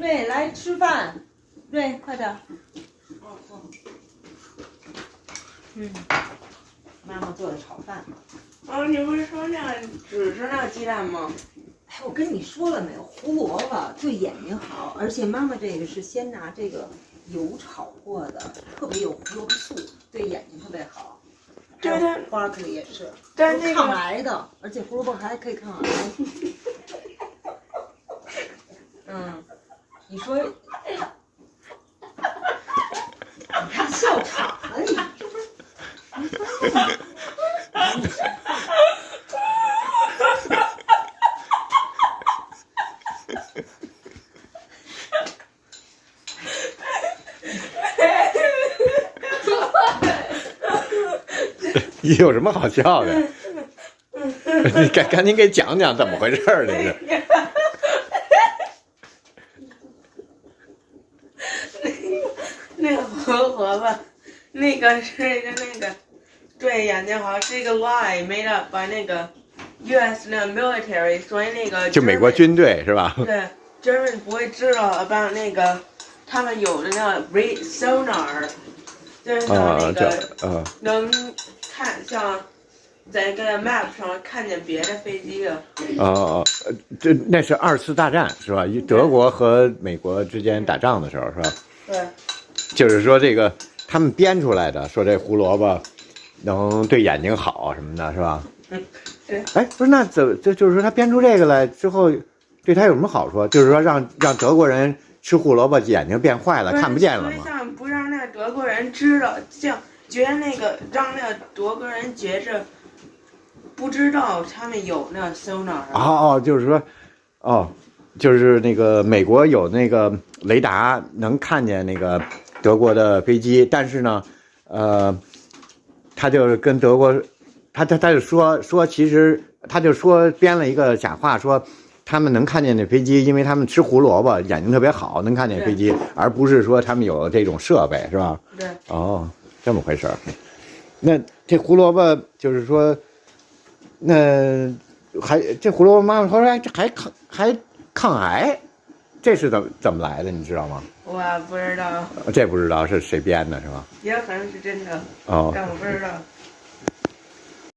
瑞来吃饭，瑞快点。妈妈做的炒饭。哦，你不是说那只是那鸡蛋吗？哎，我跟你说了没有，胡萝卜对眼睛好，而且妈妈这个是先拿这个油炒过的，特别有胡萝卜素，对眼睛特别好。对对，花克也是，但是那个抗癌的，而且胡萝卜还可以抗癌。你说，你看笑场了你。你有什么好笑的？你赶紧给讲讲怎么回事儿，这是。那个胡萝卜，那个是一个那个，对眼睛好，是一个 lie made up by 那个 U.S. 那个 military， 所以那个就美国军队是吧？对 German 不会知道 about 那个他们有的那个 sonar， 就是那个能看像在一个 map 上看见别的飞机的。这那是2次大战是吧？德国和美国之间打仗的时候是吧？对。就是说这个他们编出来的，说这胡萝卜能对眼睛好什么的，是吧？对。哎，不是，那就是说他编出这个来之后，对他有什么好处？就是说让德国人吃胡萝卜眼睛变坏了，看不见了吗？像不让那个德国人知道，像觉得那个让那个德国人觉着不知道他们有那 sonar。就是说，就是那个美国有那个雷达能看见那个德国的飞机，但是呢，他就跟德国，他就说，其实他就说编了一个假话，说他们能看见那飞机，因为他们吃胡萝卜眼睛特别好，能看见飞机，而不是说他们有这种设备，是吧？对。这么回事儿。那这胡萝卜就是说，那这胡萝卜妈妈说，这还抗癌，这是怎么来的？你知道吗？我不知道。这不知道是谁编的，是吧？也可能是真的。但我不知道。